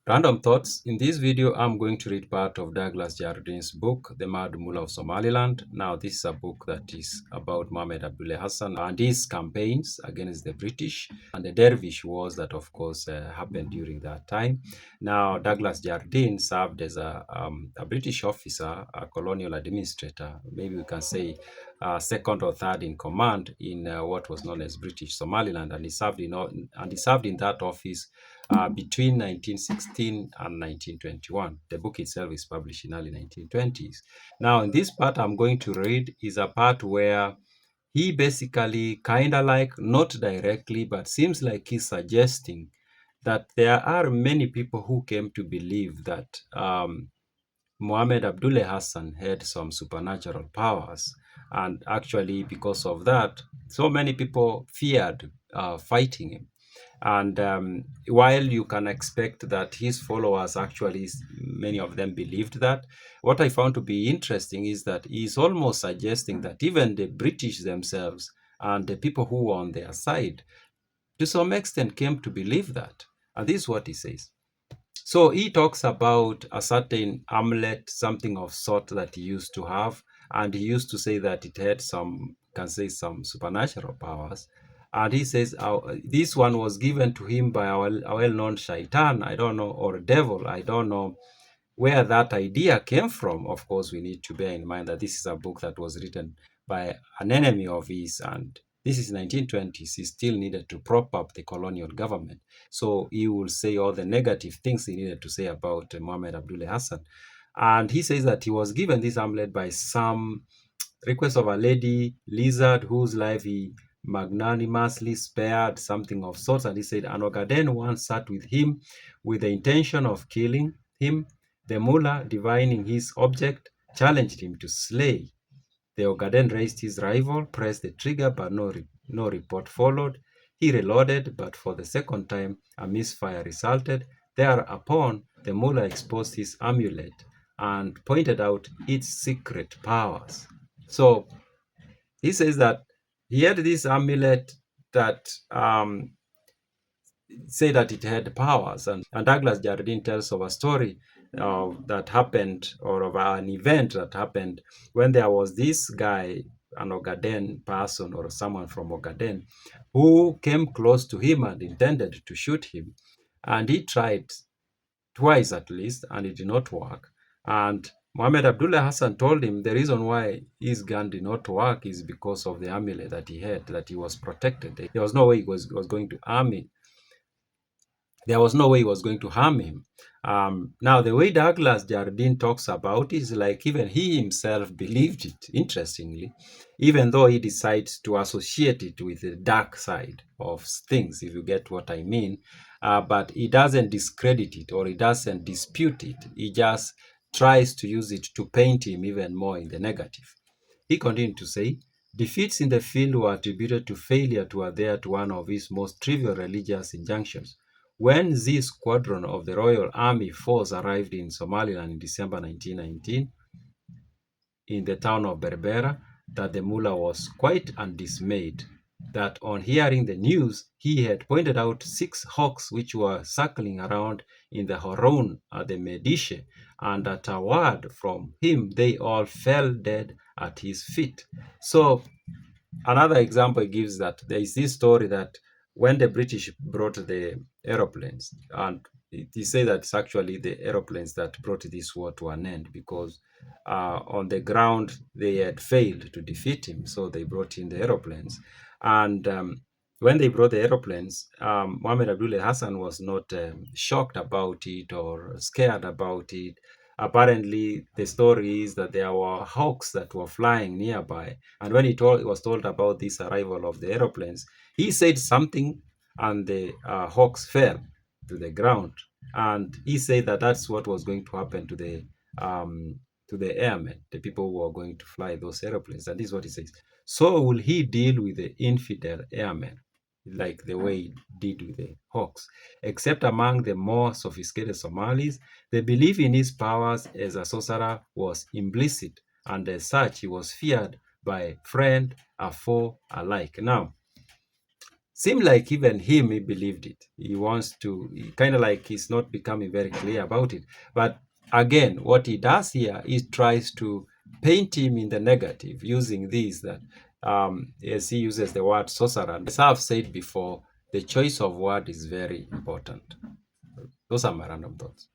Random thoughts. In this video, I'm going to read part of Douglas Jardine's book, The Mad Mullah of Somaliland. Now, this is a book that is about Mohammed Abdullah Hassan and his campaigns against the British and the dervish wars that, of course, happened during that time. Now, Douglas Jardine served as a British officer, a colonial administrator, maybe we can say second or third in command in what was known as British Somaliland, and he served in that office between 1916 and 1921. The book itself is published in early 1920s. Now, in this part I'm going to read is a part where he basically kind of like, not directly, but seems like he's suggesting that there are many people who came to believe that Mohammed Abdullah Hassan had some supernatural powers. And actually, because of that, so many people feared fighting him. And while you can expect that his followers actually, many of them believed that, what I found to be interesting is that he's almost suggesting that even the British themselves and the people who were on their side, to some extent, came to believe that. And this is what he says. So he talks about a certain amulet, something of sort that he used to have, and he used to say that it had some supernatural powers. And he says this one was given to him by a well-known shaitan, I don't know, or devil, I don't know where that idea came from. Of course, we need to bear in mind that this is a book that was written by an enemy of his, and this is 1920s. He still needed to prop up the colonial government. So he will say all the negative things he needed to say about Mohammed Abdullah Hassan. And he says that he was given this amulet by some request of a lady lizard whose life he magnanimously spared, something of sorts. And he said an Ogaden once sat with him with the intention of killing him. The mullah, divining his object, challenged him to slay. The Ogaden raised his rifle, pressed the trigger, but no report followed. He reloaded, but for the second time, a misfire resulted. Thereupon, the mullah exposed his amulet and pointed out its secret powers. So he says that he had this amulet that say that it had powers. And Douglas Jardine tells of a story that happened, or of an event that happened when there was this guy, an Ogaden person or someone from Ogaden, who came close to him and intended to shoot him. And he tried twice at least, and it did not work. And Mohammed Abdullah Hassan told him the reason why his gun did not work is because of the amulet that he had, that he was protected. There was no way he was going to harm it. There was no way he was going to harm him. Now, the way Douglas Jardine talks about it is like even he himself believed it, interestingly, even though he decides to associate it with the dark side of things, if you get what I mean. But he doesn't discredit it, or he doesn't dispute it. He just tries to use it to paint him even more in the negative. He continued to say, defeats in the field were attributed to failure to adhere to one of his most trivial religious injunctions. When Z Squadron of the Royal Army Force arrived in Somaliland in December 1919, in the town of Berbera, that the mullah was quite undismayed, that on hearing the news, he had pointed out 6 hawks which were circling around in the Horon at the Medishe, and at a word from him, they all fell dead at his feet. So another example he gives that there is this story that when the British brought the aeroplanes, and he said that it's actually the aeroplanes that brought this war to an end, because on the ground they had failed to defeat him, so they brought in the aeroplanes. And when they brought the aeroplanes, Mohammed Abdullah Hassan was not shocked about it or scared about it. Apparently, the story is that there were hawks that were flying nearby, and when he was told about this arrival of the aeroplanes, he said something, and the hawks fell to the ground. And he said that that's what was going to happen to the airmen, the people who are going to fly those airplanes. And this is what he says. So will he deal with the infidel airmen, like the way he did with the hawks. Except among the more sophisticated Somalis, the belief in his powers as a sorcerer was implicit, and as such, he was feared by friend and foe alike. Now, seemed like even him, he believed it. He wants to, kind of like he's not becoming very clear about it. But again, what he does here is tries to paint him in the negative using these that, as he uses the word sorcerer. As I've said before, the choice of word is very important. Those are my random thoughts.